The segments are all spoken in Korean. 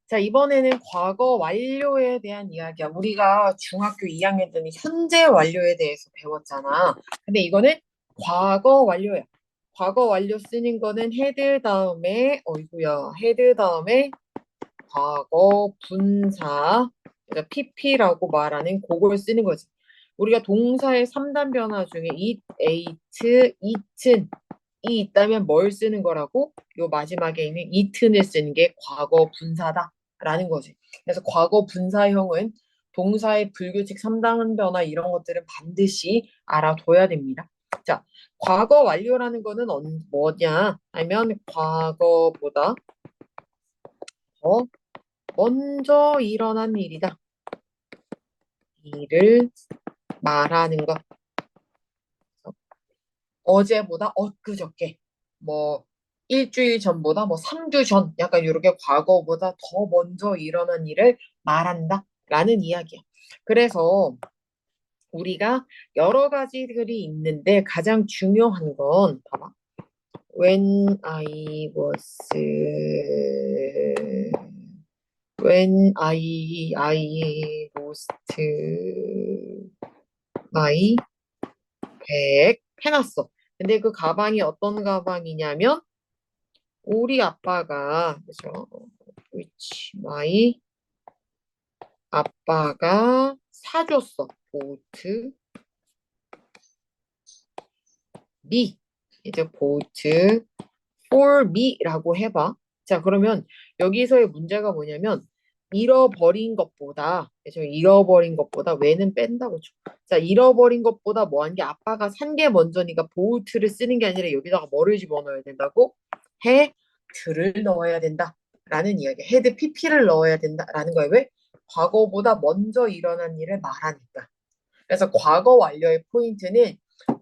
자, 이번에는 과거 완료에 대한 이야기야. 우리가 중학교 2학년 때는 현재 완료에 대해서 배웠잖아. 근데 이거는 과거 완료야. 과거 완료 쓰는 거는 헤드 다음에, 어이구야, 헤드 다음에 과거 분사, 그러니까 PP라고 말하는 그걸 쓰는 거지. 우리가 동사의 3단 변화 중에 it, ate, eaten 이 있다면 뭘 쓰는 거라고? 요 마지막에 있는 it을 쓰는 게 과거 분사다라는 거지. 그래서 과거 분사형은 동사의 불규칙 3단 변화 이런 것들은 반드시 알아둬야 됩니다. 자, 과거 완료라는 거는 뭐냐? 하면 과거보다 더 먼저 일어난 일이다. 일을 말하는 것. 어제보다 엊그저께, 뭐 일주일 전보다 뭐 3주 전, 약간 이렇게 과거보다 더 먼저 일어난 일을 말한다 라는 이야기야. 그래서 우리가 여러 가지들이 있는데 가장 중요한 건 봐봐. When I was I lost my bag 해놨어. 근데 그 가방이 어떤 가방이냐면 우리 아빠가 그죠? which my 아빠가 사줬어. bought me 이제 bought for me라고 해봐. 자, 그러면 여기서의 문제가 뭐냐면 잃어버린 것보다 그죠? 잃어버린 것보다 왜는 뺀다고 쳐. 자, 잃어버린 것보다 뭐 한 게 아빠가 산 게 먼저니까 bought를 쓰는 게 아니라 여기다가 뭐를 집어넣어야 된다고? had를 넣어야 된다라는 이야기야. had pp를 넣어야 된다라는 거야. 왜? 과거보다 먼저 일어난 일을 말하니까. 그래서 과거 완료의 포인트는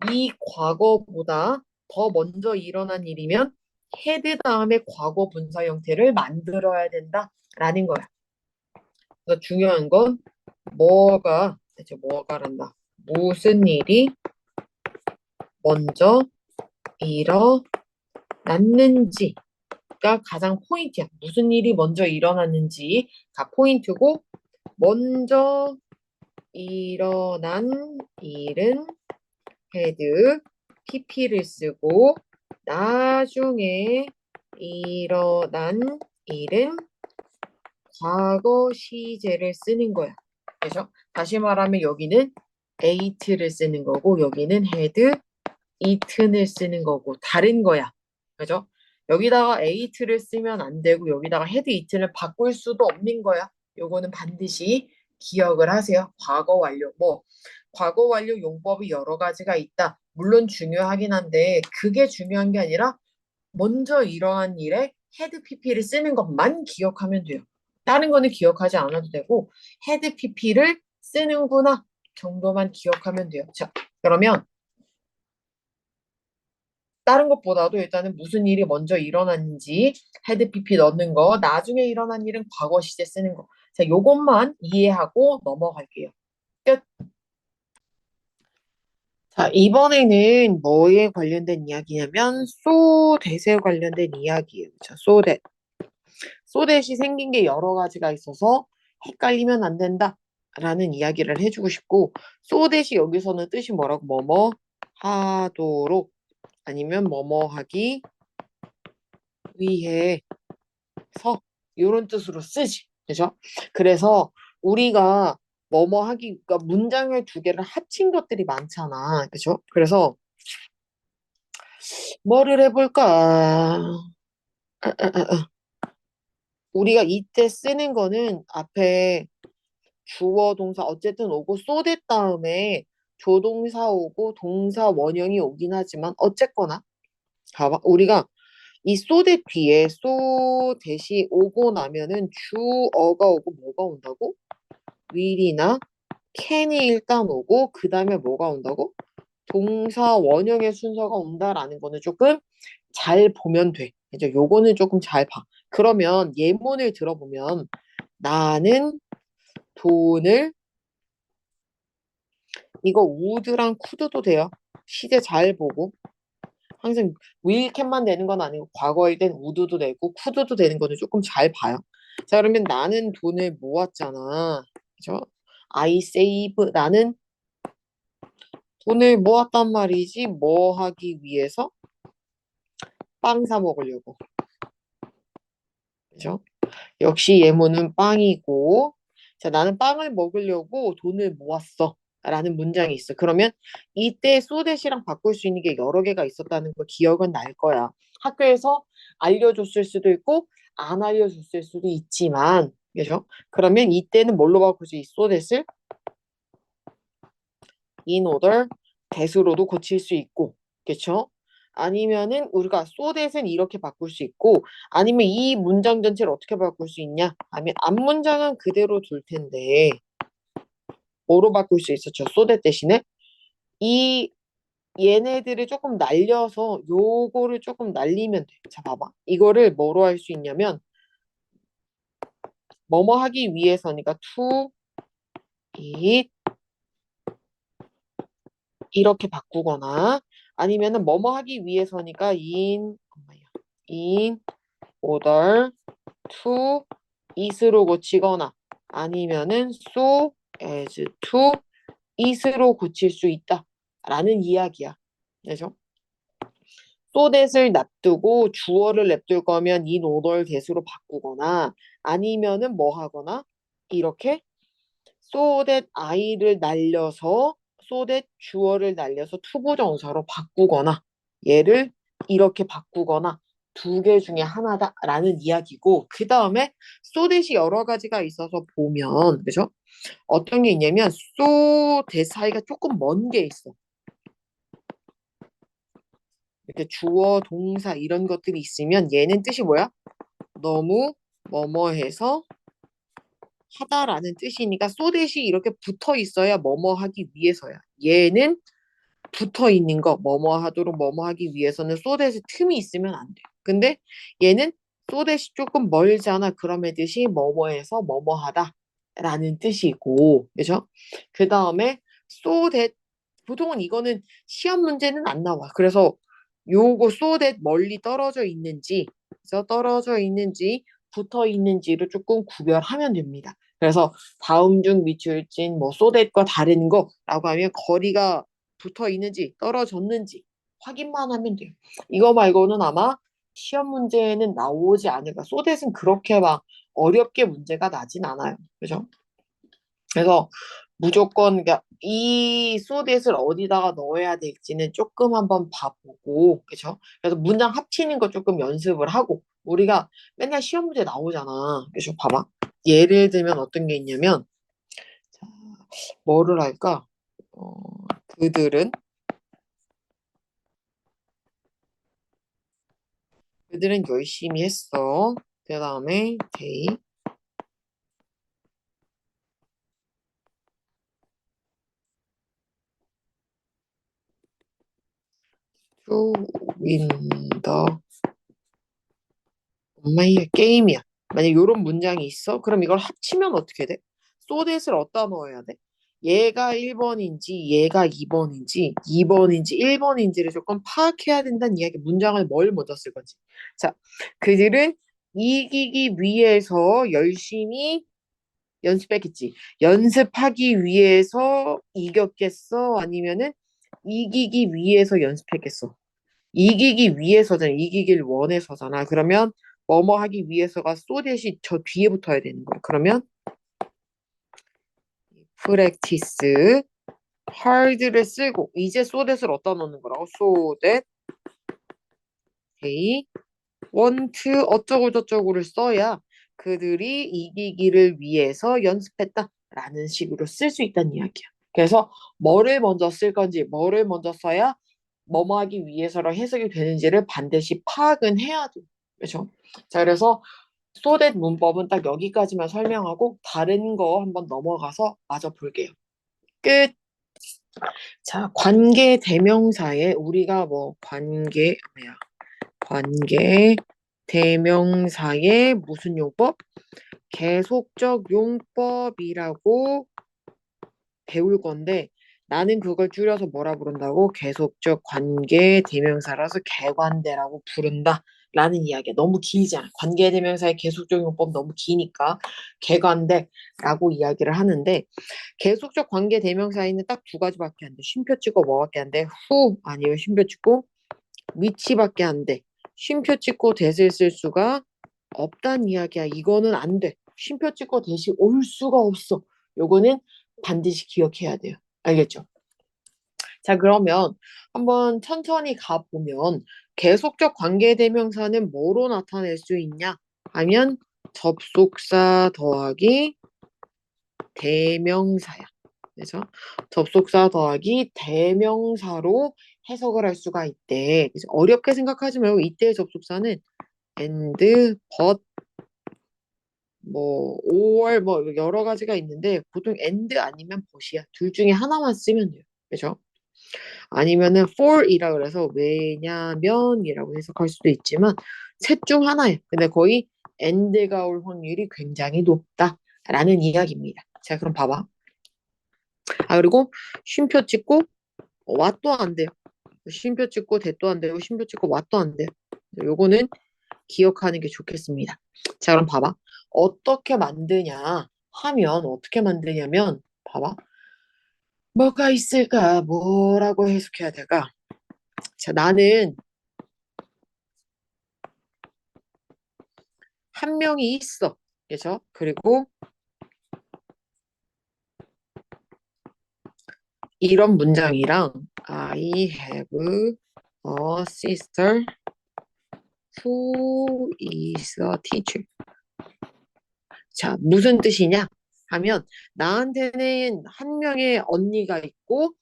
이 과거보다 더 먼저 일어난 일이면 had 다음에 과거 분사 형태를 만들어야 된다라는 거야. 그래서 중요한 건 뭐가 대체 뭐가란다. 무슨 일이 먼저 일어났는지가 가장 포인트야. 무슨 일이 먼저 일어났는지가 포인트고 먼저 일어난 일은 had pp를 쓰고 나중에 일어난 일은 과거 시제를 쓰는 거야. 그래서 다시 말하면 여기는 ate를 쓰는 거고 여기는 had eaten을 쓰는 거고 다른 거야. 그죠? 여기다가 ate를 쓰면 안 되고 여기다가 had eaten을 바꿀 수도 없는 거야. 요거는 반드시 기억을 하세요. 과거 완료. 뭐 과거 완료 용법이 여러 가지가 있다. 물론 중요하긴 한데 그게 중요한 게 아니라 먼저 일어난 일에 had pp를 쓰는 것만 기억하면 돼요. 다른 거는 기억하지 않아도 되고 had pp를 쓰는구나 정도만 기억하면 돼요. 자, 그러면 다른 것보다도 일단은 무슨 일이 먼저 일어났는지 had pp 넣는 거, 나중에 일어난 일은 과거 시제 쓰는 거. 자, 요것만 이해하고 넘어갈게요. 끝. 자, 이번에는 뭐에 관련된 이야기냐면 so that에 관련된 이야기예요. 자, so that. so that이 생긴 게 여러 가지가 있어서 헷갈리면 안 된다라는 이야기를 해주고 싶고 so that이 여기서는 뜻이 뭐라고 뭐뭐 하도록 아니면 뭐뭐 하기 위해서 이런 뜻으로 쓰지. 그죠? 그래서 우리가 뭐뭐 하기, 그러니까 문장을 두 개를 합친 것들이 많잖아. 그죠? 그래서 뭐를 해볼까? 우리가 이때 쓰는 거는 앞에 주어, 동사 어쨌든 오고 쏘댓 다음에 조동사 오고 동사 원형이 오긴 하지만 어쨌거나 봐봐. 우리가 이 쏘댓 뒤에 쏘댓이 오고 나면은 주어가 오고 뭐가 온다고? will이나 can이 일단 오고 그 다음에 뭐가 온다고? 동사 원형의 순서가 온다라는 거는 조금 잘 보면 돼. 이제 요거는 조금 잘 봐. 그러면 예문을 들어보면 나는 돈을 이거 would랑 could도 돼요. 시제 잘 보고 항상 will can만 되는 건 아니고 과거일 땐 would도 되고 could도 되는 거는 조금 잘 봐요. 자, 그러면 나는 돈을 모았잖아. 그죠? I save. 나는 돈을 모았단 말이지. 뭐 하기 위해서? 빵 사 먹으려고. 그죠? 역시 예문은 빵이고. 자, 나는 빵을 먹으려고 돈을 모았어. 라는 문장이 있어. 그러면 이때 소댓이랑 바꿀 수 있는 게 여러 개가 있었다는 거 기억은 날 거야. 학교에서 알려줬을 수도 있고 안 알려줬을 수도 있지만, 그죠? 그러면 이때는 뭘로 바꾸지? 이 소댓을 in order 대수로도 고칠 수 있고, 그쵸? 아니면은 우리가 so that은 이렇게 바꿀 수 있고, 아니면 이 문장 전체를 어떻게 바꿀 수 있냐? 아니면 앞문장은 그대로 둘 텐데, 뭐로 바꿀 수 있었죠? so that 대신에 이 얘네들을 조금 날려서 요거를 조금 날리면 돼. 자, 봐봐. 이거를 뭐로 할 수 있냐면, 뭐뭐 하기 위해서니까 to it 이렇게 바꾸거나, 아니면은 뭐뭐 하기 위해서니까 in order to is로 고치거나 아니면은 so as to is로 고칠 수 있다 라는 이야기야. 그죠? so that을 놔두고 주어를 냅둘 거면 in order that으로 바꾸거나 아니면은 뭐 하거나 이렇게 so that I를 날려서 so that 주어를 날려서 투부정사로 바꾸거나 얘를 이렇게 바꾸거나 두 개 중에 하나다라는 이야기고 그 다음에 so that이 여러 가지가 있어서 보면 그죠? 어떤 게 있냐면 so that 사이가 조금 먼 게 있어. 이렇게 주어, 동사 이런 것들이 있으면 얘는 뜻이 뭐야? 너무 뭐뭐해서 하다라는 뜻이니까 so that이 이렇게 붙어 있어야 뭐뭐 하기 위해서야. 얘는 붙어 있는 거 뭐뭐 하도록 뭐뭐 하기 위해서는 so that에 틈이 있으면 안 돼. 근데 얘는 so that이 조금 멀잖아. 그럼의 뜻이 뭐뭐해서 뭐뭐 하다라는 뜻이고, 그죠? 그 다음에 so that 보통은 이거는 시험 문제는 안 나와. 그래서 요거 so that 멀리 떨어져 있는지, 그래서 떨어져 있는지 붙어 있는지를 조금 구별하면 됩니다. 그래서 다음 중 미줄진 뭐 so that과 다른 거라고 하면 거리가 붙어 있는지 떨어졌는지 확인만 하면 돼요. 이거 말고는 아마 시험 문제에는 나오지 않을까. so that은 그렇게 막 어렵게 문제가 나진 않아요. 그죠? 그래서 무조건 그러니까 이 소댓을 어디다가 넣어야 될지는 조금 한번 봐보고 그죠? 그래서 문장 합치는 거 조금 연습을 하고 우리가 맨날 시험 문제 나오잖아. 그죠? 봐봐. 예를 들면 어떤 게 있냐면 자, 뭐를 할까? 어, 그들은 그들은 열심히 했어. 그 다음에 they to win the 엄마의 게임이야. 만약 이런 문장이 있어? 그럼 이걸 합치면 어떻게 돼? 소댓을 어디다 넣어야 돼? 얘가 1번인지 얘가 2번인지 2번인지 1번인지를 조금 파악해야 된다는 이야기. 문장을 뭘 먼저 쓸 건지. 자, 그들은 이기기 위해서 열심히 연습했겠지. 연습하기 위해서 이겼겠어? 아니면은 이기기 위해서 연습했겠어? 이기기 위해서잖아. 이기길 원해서잖아. 그러면 뭐뭐 하기 위해서가 소댓이 저 뒤에 붙어야 되는 거야. 그러면 practice hard를 쓰고 이제 소댓을 어디다 넣는 거라고? so that they want 어쩌고 저쩌고를 써야 그들이 이기기를 위해서 연습했다라는 식으로 쓸 수 있다는 이야기야. 그래서 뭐를 먼저 쓸 건지 뭐를 먼저 써야 뭐뭐 하기 위해서로 해석이 되는지를 반드시 파악은 해야 돼. 그렇죠? 자, 그래서 so that 문법은 딱 여기까지만 설명하고 다른 거 한번 넘어가서 마저 볼게요. 끝. 자, 관계 대명사에 우리가 뭐 관계 대명사의 무슨 용법? 계속적 용법이라고 배울 건데 나는 그걸 줄여서 뭐라 부른다고? 계속적 관계 대명사라서 개관대라고 부른다. 라는 이야기야. 너무 길잖아. 관계대명사의 계속적 용법 너무 기니까 개관돼 라고 이야기를 하는데 계속적 관계대명사에는 딱 두 가지밖에 안 돼. 쉼표 찍고 뭐밖에 안 돼? who 아니면 쉼표 찍고 which밖에 안 돼. 쉼표 찍고 that을 쓸 수가 없단 이야기야. 이거는 안 돼. 쉼표 찍고 that이 올 수가 없어. 요거는 반드시 기억해야 돼요. 알겠죠? 자, 그러면 한번 천천히 가보면 계속적 관계대명사는 뭐로 나타낼 수 있냐 하면 접속사 더하기 대명사야. 그래서 접속사 더하기 대명사로 해석을 할 수가 있대. 그래서 어렵게 생각하지 말고 이때의 접속사는 and, but, 뭐 or 뭐 여러 가지가 있는데 보통 and 아니면 but이야. 둘 중에 하나만 쓰면 돼요. 그렇죠? 아니면은 for이라 그래서 왜냐면이라고 해석할 수도 있지만 셋 중 하나예요. 근데 거의 and가 올 확률이 굉장히 높다라는 이야기입니다. 자, 그럼 봐봐. 아, 그리고 쉼표 찍고 what도 안 돼요. 쉼표 찍고 that도 안 되고 쉼표 찍고 what도 안 돼요. 요거는 기억하는 게 좋겠습니다. 자, 그럼 봐봐. 어떻게 만드냐 하면 어떻게 만드냐면 봐봐. 뭐가 있을까? 뭐라고 해석해야 될까? 자, 나는 한 명이 있어. 그죠? 그리고 이런 문장이랑 I have a sister who is a teacher. 자, 무슨 뜻이냐? 하면 나한테는 한 명의 언니가 있고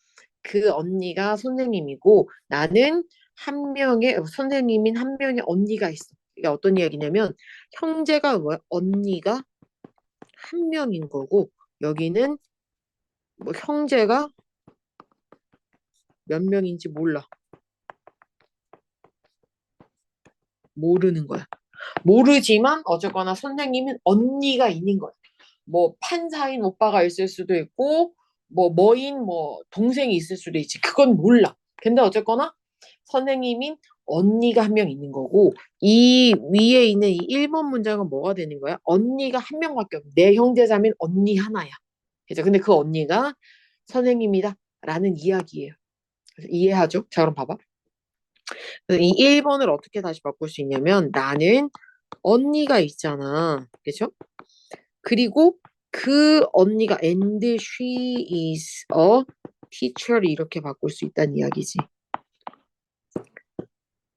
그 언니가 선생님이고 나는 한 명의 선생님인 한 명의 언니가 있어. 이게 어떤 이야기냐면 형제가 뭐야? 언니가 한 명인 거고 여기는 뭐 형제가 몇 명인지 몰라. 모르는 거야. 모르지만 어쨌거나 선생님은 언니가 있는 거야. 뭐 판사인 오빠가 있을 수도 있고 뭐 뭐인 뭐 동생이 있을 수도 있지. 그건 몰라. 근데 어쨌거나 선생님인 언니가 한 명 있는 거고 이 위에 있는 이 1번 문장은 뭐가 되는 거야? 언니가 한 명밖에 없어. 내 형제자매는 언니 하나야. 그죠? 근데 그 언니가 선생님이다 라는 이야기예요. 그래서 이해하죠? 자, 그럼 봐봐. 이 1번을 어떻게 다시 바꿀 수 있냐면 나는 언니가 있잖아. 그죠? 그리고 그 언니가 and she is a teacher를 이렇게 바꿀 수 있다는 이야기지.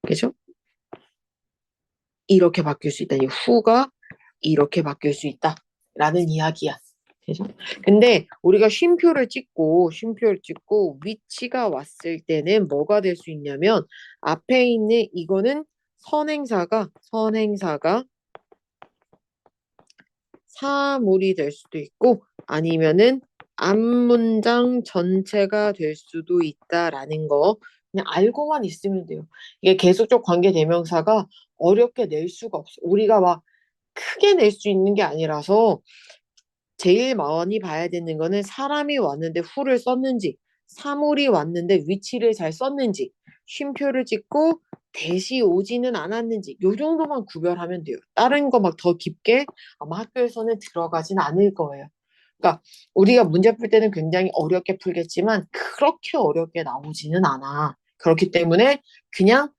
그죠? 이렇게 바뀔 수 있다니 who가 이렇게 바뀔 수 있다라는 이야기야. 그죠? 근데 우리가 쉼표를 찍고 which가 왔을 때는 뭐가 될 수 있냐면 앞에 있는 이거는 선행사가 사물이 될 수도 있고 아니면은 앞문장 전체가 될 수도 있다라는 거 그냥 알고만 있으면 돼요. 이게 계속적 관계 대명사가 어렵게 낼 수가 없어. 우리가 막 크게 낼 수 있는 게 아니라서 제일 많이 봐야 되는 거는 사람이 왔는데 who를 썼는지 사물이 왔는데 위치를 잘 썼는지 쉼표를 찍고 대시 오지는 않았는지 요 정도만 구별하면 돼요. 다른 거 막 더 깊게 아마 학교에서는 들어가진 않을 거예요. 그러니까 우리가 문제 풀 때는 굉장히 어렵게 풀겠지만 그렇게 어렵게 나오지는 않아. 그렇기 때문에 그냥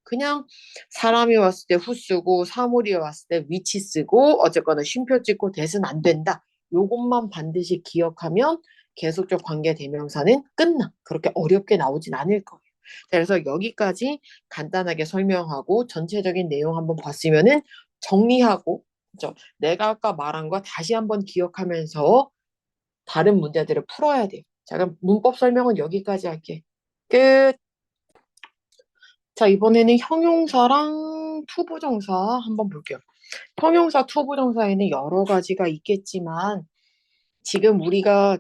그냥 사람이 왔을 때 who 쓰고 사물이 왔을 때 위치 쓰고 어쨌거나 쉼표 찍고 대신 안 된다. 요것만 반드시 기억하면 계속적 관계 대명사는 끝나. 그렇게 어렵게 나오진 않을 거예요. 그래서 여기까지 간단하게 설명하고 전체적인 내용 한번 봤으면은 정리하고 그죠? 내가 아까 말한 거 다시 한번 기억하면서 다른 문제들을 풀어야 돼요. 자, 그럼 문법 설명은 여기까지 할게. 끝. 자, 이번에는 형용사랑 투부정사 한번 볼게요. 형용사, 투부정사에는 여러 가지가 있겠지만 지금 우리가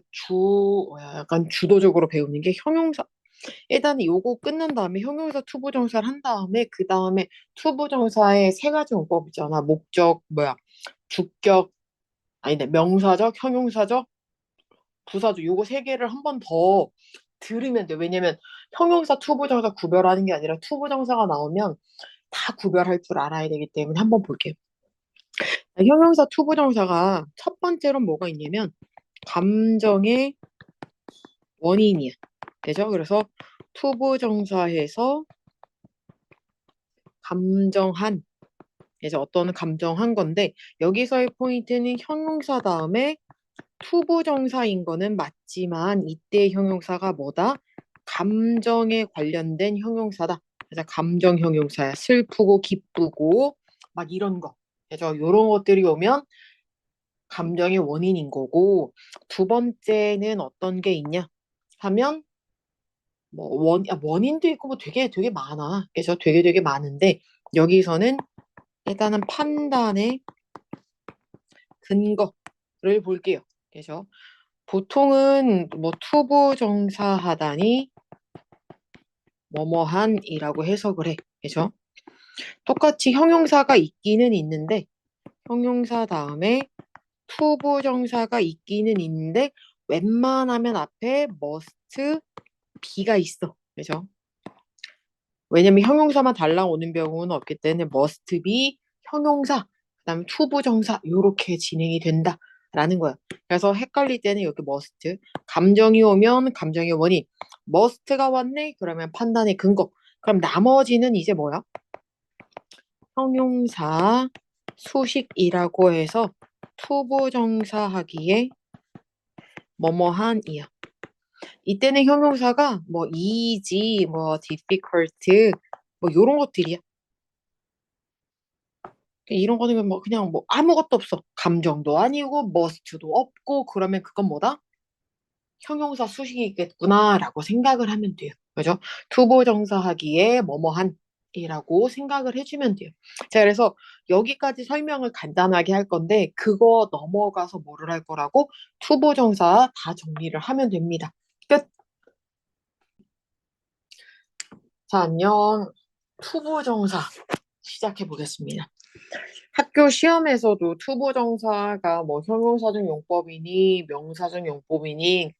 약간 주도적으로 배우는 게 형용사. 일단 요거 끝난 다음에 형용사 투부정사를 한 다음에 그 다음에 투부정사의 세 가지 문법 있잖아. 목적, 주격, 아니다, 명사적, 형용사적, 부사적. 요거 세 개를 한 번 더 들으면 돼. 왜냐면 형용사, 투부정사 구별하는 게 아니라 투부정사가 나오면 다 구별할 줄 알아야 되기 때문에 한번 볼게요. 형용사, 투부정사가 첫 번째로 뭐가 있냐면 감정의 원인이야. 되죠? 그래서 투부정사에서 감정한, 이제 어떤 감정한 건데 여기서의 포인트는 형용사 다음에 투부정사인 거는 맞지만 이때 형용사가 뭐다? 감정에 관련된 형용사다. 그래서 감정 형용사야. 슬프고 기쁘고 막 이런 거. 그래서 이런 것들이 오면 감정의 원인인 거고 두 번째는 어떤 게 있냐 하면 뭐 원인도 있고 뭐 되게 많아. 그래서 되게 많은데 여기서는 일단은 판단의 근거를 볼게요. 그래서 보통은 뭐 투부정사 하다니 뭐뭐한이라고 해석을 해. 그래서 똑같이 형용사가 있기는 있는데 형용사 다음에 투부정사가 있기는 있는데 웬만하면 앞에 must be가 있어. 그래서 왜냐면 형용사만 달라오는 경우는 없기 때문에 must be 형용사 그다음에 투부정사 이렇게 진행이 된다라는 거야. 그래서 헷갈릴 때는 여기 must 감정이 오면 감정의 원인 must가 왔네 그러면 판단의 근거 그럼 나머지는 이제 뭐야? 형용사 수식이라고 해서 투부정사 하기에 뭐뭐한이야. 이때는 형용사가 뭐 easy, 뭐 difficult 뭐 요런 것들이야. 이런 거는 뭐 그냥 뭐 아무것도 없어. 감정도 아니고 must도 없고 그러면 그건 뭐다? 형용사 수식이겠구나라고 생각을 하면 돼요. 그죠? 투부정사 하기에 뭐뭐한이라고 생각을 해주면 돼요. 자, 그래서 여기까지 설명을 간단하게 할 건데 그거 넘어가서 뭐를 할 거라고? 투부정사 다 정리를 하면 됩니다. 끝. 자, 안녕. 투부정사 시작해 보겠습니다. 학교 시험에서도 투부정사가 뭐 형용사적 용법이니 명사적 용법이니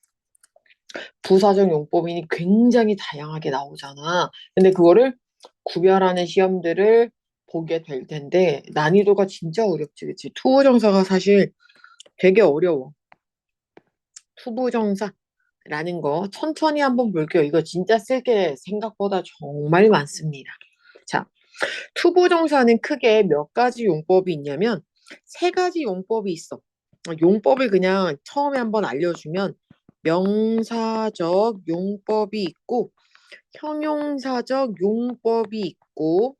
부사적 용법이니 굉장히 다양하게 나오잖아. 근데 그거를 구별하는 시험들을 보게 될 텐데 난이도가 진짜 어렵지, 그치? 투부정사가 사실 되게 어려워. 투부정사라는 거 천천히 한번 볼게요. 이거 진짜 쓸 게 생각보다 정말 많습니다. 자, 투부정사는 크게 몇 가지 용법이 있냐면 세 가지 용법이 있어. 용법을 그냥 처음에 한번 알려주면 명사적 용법이 있고 형용사적 용법이 있고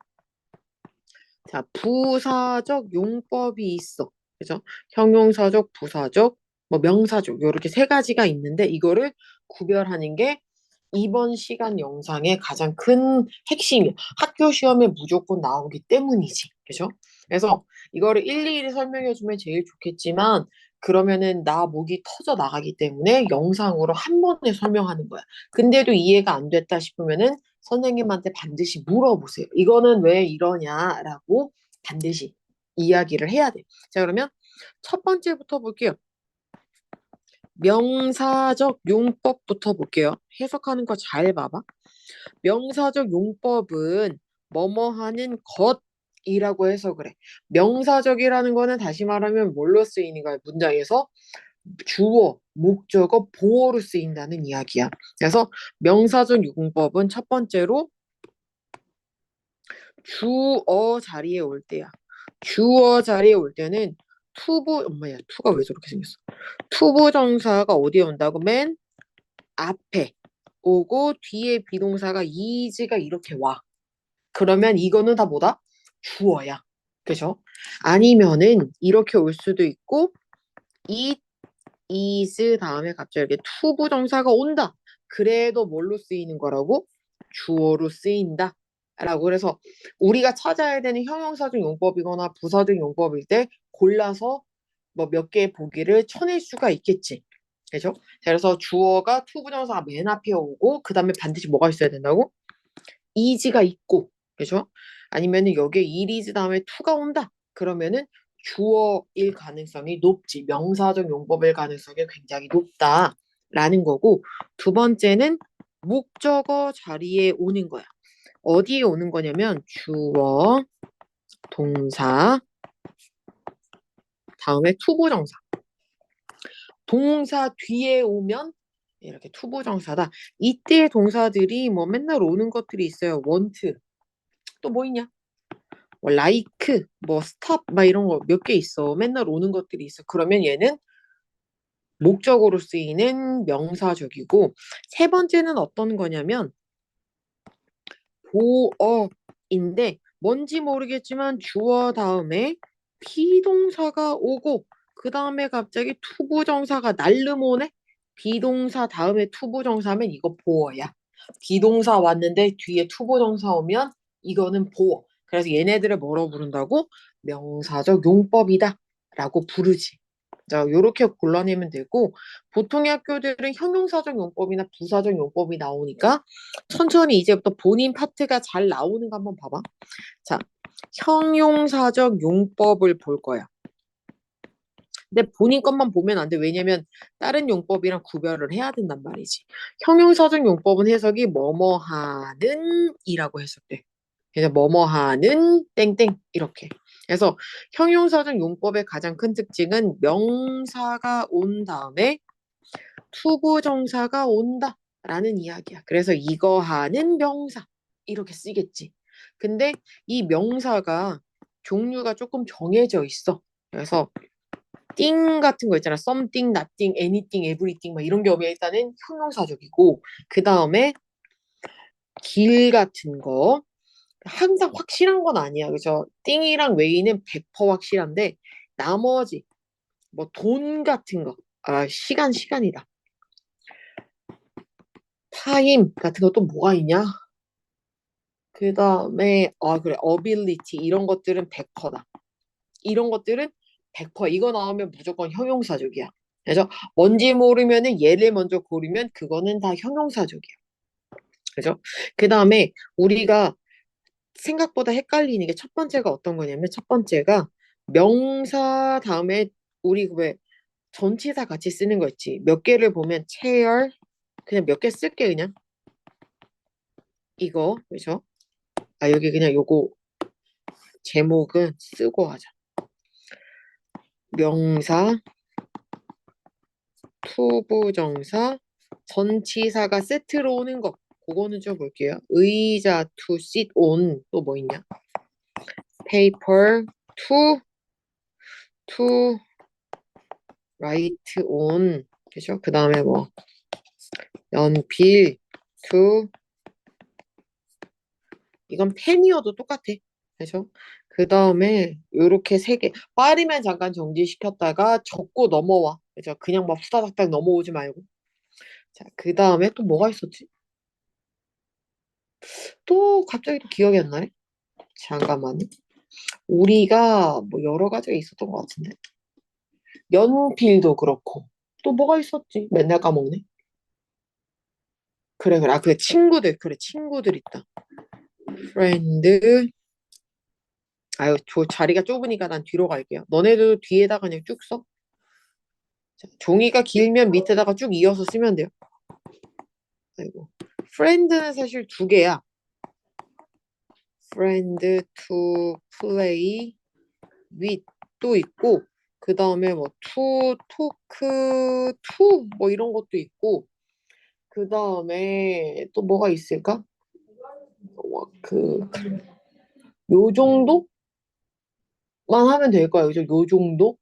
자 부사적 용법이 있어. 그죠? 형용사적, 부사적, 뭐 명사적 이렇게 세 가지가 있는데 이거를 구별하는 게 이번 시간 영상의 가장 큰 핵심이야. 학교 시험에 무조건 나오기 때문이지. 그죠? 그래서 이거를 일일이 설명해주면 제일 좋겠지만 그러면은 나 목이 터져 나가기 때문에 영상으로 한 번에 설명하는 거야. 근데도 이해가 안 됐다 싶으면은 선생님한테 반드시 물어보세요. 이거는 왜 이러냐라고 반드시 이야기를 해야 돼. 자, 그러면 첫 번째부터 볼게요. 명사적 용법부터 볼게요. 해석하는 거 잘 봐봐. 명사적 용법은 뭐뭐 하는 것이라고 해서 그래. 명사적이라는 거는 다시 말하면 뭘로 쓰이는 거야? 문장에서 주어, 목적어, 보어로 쓰인다는 이야기야. 그래서 명사적 용법은 첫 번째로 주어 자리에 올 때야. 주어 자리에 올 때는 엄마야, 투가 왜 저렇게 생겼어? 투부정사가 어디에 온다고? 맨 앞에 오고 뒤에 비동사가 is가 이렇게 와. 그러면 이거는 다 뭐다? 주어야. 그죠? 아니면은 이렇게 올 수도 있고 it, is 다음에 갑자기 이렇게 투부정사가 온다. 그래도 뭘로 쓰이는 거라고? 주어로 쓰인다. 라고 그래서 우리가 찾아야 되는 형용사적 용법이거나 부사적 용법일 때 골라서 뭐 몇 개의 보기를 쳐낼 수가 있겠지. 그죠? 자, 그래서 주어가 투부정사가 맨 앞에 오고 그 다음에 반드시 뭐가 있어야 된다고? is가 있고 그죠? 아니면은 여기에 it is 다음에 to가 온다. 그러면은 주어일 가능성이 높지. 명사적 용법일 가능성이 굉장히 높다라는 거고 두 번째는 목적어 자리에 오는 거야. 어디에 오는 거냐면 주어, 동사, 다음에 투부정사. 동사 뒤에 오면 이렇게 투부정사다. 이때 동사들이 뭐 맨날 오는 것들이 있어요. want, 또 뭐 있냐? 뭐 like, 뭐 stop, 막 이런 거 몇 개 있어. 맨날 오는 것들이 있어. 그러면 얘는 목적으로 쓰이는 명사적이고, 세 번째는 어떤 거냐면 보어인데 뭔지 모르겠지만 주어 다음에 비동사가 오고 그 다음에 갑자기 투부정사가 날름 오네. 비동사 다음에 투부정사면 이거 보어야. 비동사 왔는데 뒤에 투부정사 오면 이거는 보어. 그래서 얘네들을 뭐로 부른다고? 명사적 용법이다 라고 부르지. 자, 요렇게 골라내면 되고, 보통의 학교들은 형용사적 용법이나 부사적 용법이 나오니까 천천히 이제부터 본인 파트가 잘 나오는 거 한번 봐봐. 자, 형용사적 용법을 볼 거야. 근데 본인 것만 보면 안 돼. 왜냐면 다른 용법이랑 구별을 해야 된단 말이지. 형용사적 용법은 해석이 뭐뭐 하는 이라고 해석돼. 그래서 뭐뭐 하는 땡땡 이렇게. 그래서 형용사적 용법의 가장 큰 특징은 명사가 온 다음에 투부정사가 온다라는 이야기야. 그래서 이거 하는 명사 이렇게 쓰겠지. 근데 이 명사가 종류가 조금 정해져 있어. 그래서 띵 같은 거 있잖아. something, nothing, anything, everything 막 이런 게 오면 일단은 형용사적이고 그 다음에 길 같은 거 항상 확실한 건 아니야. 그죠? 띵이랑 웨이는 100% 확실한데 나머지 뭐 돈 같은 거 시간이다. 타임 같은 거 또 뭐가 있냐? 그 다음에 그래 ability 이런 것들은 100%다. 이런 것들은 100% 이거 나오면 무조건 형용사적이야. 그래서 뭔지 모르면은 얘를 먼저 고르면 그거는 다 형용사적이야. 그죠? 그 다음에 우리가 생각보다 헷갈리는 게 첫 번째가 어떤 거냐면 첫 번째가 명사 다음에 우리 왜 전치사 같이 쓰는 거 있지. 몇 개를 보면 chair 그냥 몇 개 쓸게 그냥 이거 그죠? 여기 그냥 요거 제목은 쓰고 하자. 명사, 투부정사, 전치사가 세트로 오는 거. 그거는 좀 볼게요. 의자, to sit on. 또 뭐 있냐? paper, to write on. 그죠? 그 다음에 뭐, 연필, to. 이건 펜이어도 똑같아. 그죠? 그 다음에 요렇게 세 개. 빠르면 잠깐 정지시켰다가 적고 넘어와. 그죠? 그냥 막 후다닥닥 넘어오지 말고. 자, 그 다음에 또 뭐가 있었지? 또 갑자기 또 기억이 안 나네? 잠깐만요. 우리가 뭐 여러 가지가 있었던 것 같은데. 연필도 그렇고. 또 뭐가 있었지? 맨날 까먹네. 그래, 그래. 그래. 친구들. 그래, 친구들 있다. 프렌드. 자리가 좁으니까 난 뒤로 갈게요. 너네도 뒤에다가 그냥 쭉 써. 자, 종이가 길면 밑에다가 쭉 이어서 쓰면 돼요. 아이고. 프렌드는 사실 두 개야. friend to play with 도 있고 그 다음에 뭐 to talk to 뭐 이런 것도 있고 그 다음에 또 뭐가 있을까? 요 정도만 하면 될 거야. 그죠? 요 정도?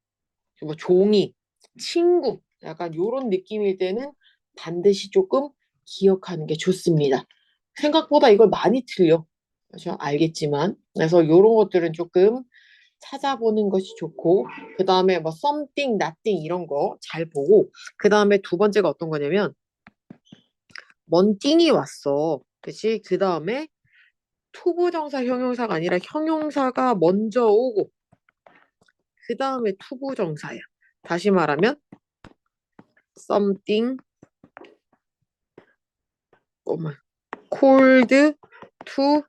뭐 종이, 친구 약간 요런 느낌일 때는 반드시 조금 기억하는 게 좋습니다. 생각보다 이걸 많이 틀려. 그죠? 알겠지만 그래서 요런 것들은 조금 찾아보는 것이 좋고 그 다음에 뭐 something, nothing 이런 거 잘 보고 그 다음에 두 번째가 어떤 거냐면 뭔 띵이 왔어. 그치? 그 다음에 투부정사 형용사가 아니라 형용사가 먼저 오고 그 다음에 투부정사야. 다시 말하면 something cold to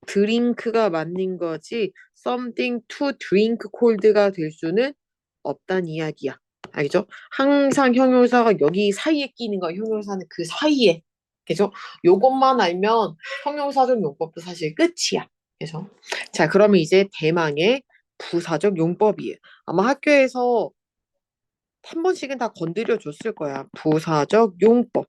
drink가 맞는 거지 something to drink cold가 될 수는 없단 이야기야. 알겠죠? 항상 형용사가 여기 사이에 끼는 거야. 형용사는 그 사이에 그래서 요것만 알면 형용사적 용법도 사실 끝이야. 그래서 자, 그러면 이제 대망의 부사적 용법이에요. 아마 학교에서 한 번씩은 다 건드려 줬을 거야. 부사적 용법.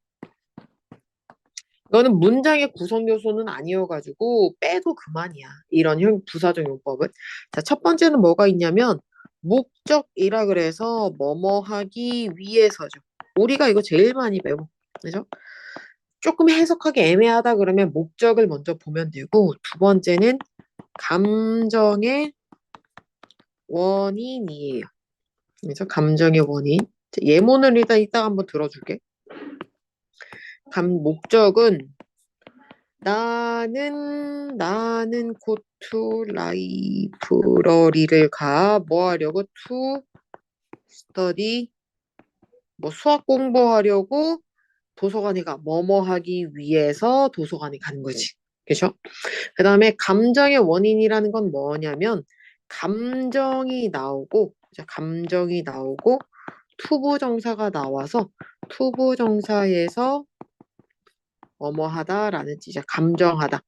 이거는 문장의 구성 요소는 아니어가지고 빼도 그만이야. 이런 부사적 용법은. 자, 첫 번째는 뭐가 있냐면 목적이라 그래서 뭐뭐 하기 위해서죠. 우리가 이거 제일 많이 배워. 그죠? 조금 해석하기 애매하다 그러면 목적을 먼저 보면 되고, 두 번째는 감정의 원인이에요. 그래서 감정의 원인. 자, 예문을 일단 이따 한번 들어줄게. 목적은 나는 곧 to 라이브러리를 뭐 하려고 to study 뭐 수학 공부하려고 도서관에 뭐뭐 하기 위해서 도서관에 가는 거지. 그죠? 그 다음에 감정의 원인이라는 건 뭐냐면 감정이 나오고 투부정사가 나와서 투부정사에서 뭐뭐 하다라는 뜻이야. 감정하다.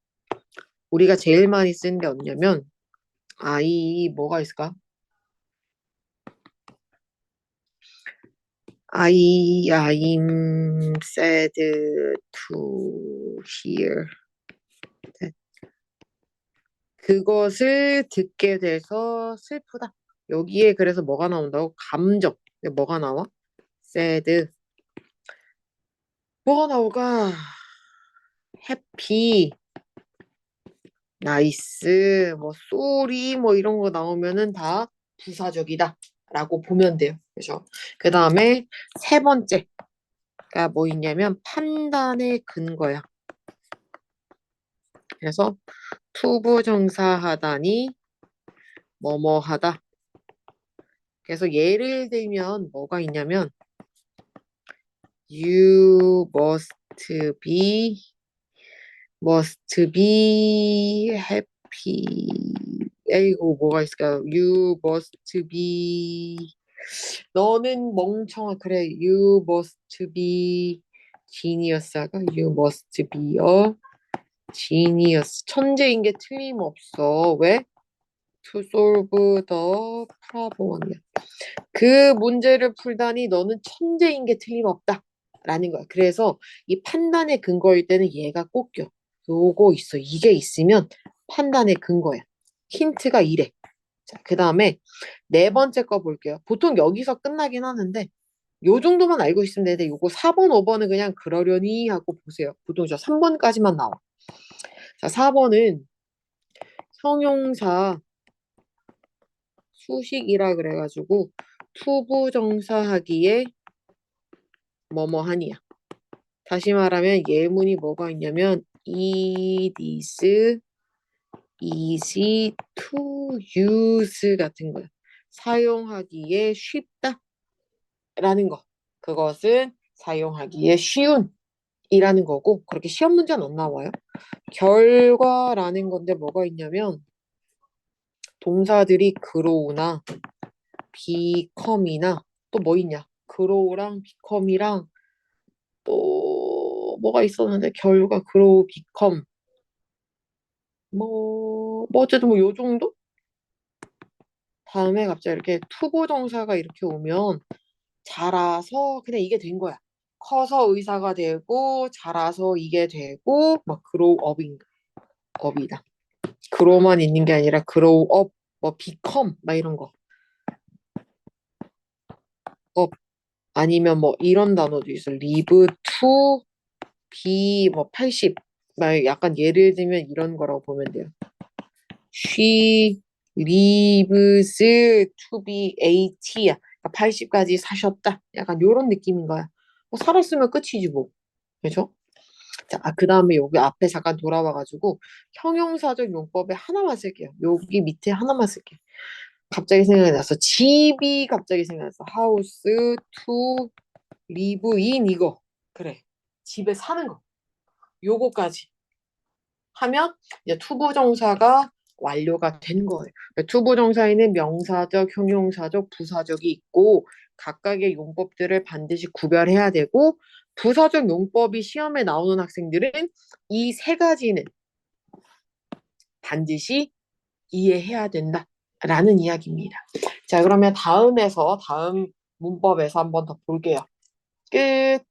우리가 제일 많이 쓰는 게 뭐냐면 뭐가 있을까? I'm sad to hear that. 그것을 듣게 돼서 슬프다. 여기에 그래서 뭐가 나온다고? 감정. 뭐가 나와? sad. 뭐가 나올까? happy, nice, 뭐 sorry 뭐 이런 거 나오면은 다 부사적이다 라고 보면 돼요. 그죠? 그 다음에 세 번째가 뭐 있냐면 판단의 근거야. 그래서 투부정사 하다니 뭐뭐 하다. 그래서 예를 들면 뭐가 있냐면 you must be happy. 에이고 뭐가 있을까요? You must be 너는 그래. You must be genius 할까? You must be a genius. 천재인 게 틀림없어. 왜? To solve the problem이야. 그 문제를 풀다니 너는 천재인 게 틀림없다. 라는 거야. 그래서 이 판단의 근거일 때는 얘가 꼭 껴. 요거 있어. 이게 있으면 판단의 근거야. 힌트가 이래. 자, 그 다음에 네 번째 거 볼게요. 보통 여기서 끝나긴 하는데 요 정도만 알고 있으면 되는데 요거 4번, 5번은 그냥 그러려니 하고 보세요. 보통 저 3번까지만 나와. 자, 4번은 형용사 수식이라 그래가지고 투부정사 하기에 뭐뭐 하니야. 다시 말하면 예문이 뭐가 있냐면 it is easy to use 같은 거야. 사용하기에 쉽다 라는 거. 그것은 사용하기에 쉬운 이라는 거고 그렇게 시험 문제는 안 나와요. 결과라는 건데 뭐가 있냐면 동사들이 grow나 become이나 또 뭐 있냐? grow랑 become이랑 또 뭐가 있었는데 결과 grow, become 뭐 어쨌든 뭐 요 정도? 다음에 갑자기 이렇게 투부정사가 이렇게 오면 자라서 그냥 이게 된 거야. 커서 의사가 되고 자라서 이게 되고 막 grow up이다. grow만 있는 게 아니라 grow up, 뭐 become 막 이런 거. up 아니면 뭐 이런 단어도 있어. live to be 뭐 80. 막 약간 예를 들면 이런 거라고 보면 돼요. She lives to be 80야. 80까지 사셨다. 약간 요런 느낌인 거야. 뭐 살았으면 끝이지 뭐. 그죠? 자, 그 다음에 여기 앞에 잠깐 돌아와가지고 형용사적 용법에 하나만 쓸게요. 여기 밑에 하나만 쓸게요. 갑자기 생각이 났어. 집이 갑자기 생각났어. house to live in 이거. 그래. 집에 사는 거. 요거까지 하면 이제 투부정사가 완료가 된 거예요. 투부정사에는 명사적, 형용사적, 부사적이 있고 각각의 용법들을 반드시 구별해야 되고 부사적 용법이 시험에 나오는 학생들은 이 세 가지는 반드시 이해해야 된다라는 이야기입니다. 자, 그러면 다음 문법에서 한번 더 볼게요. 끝.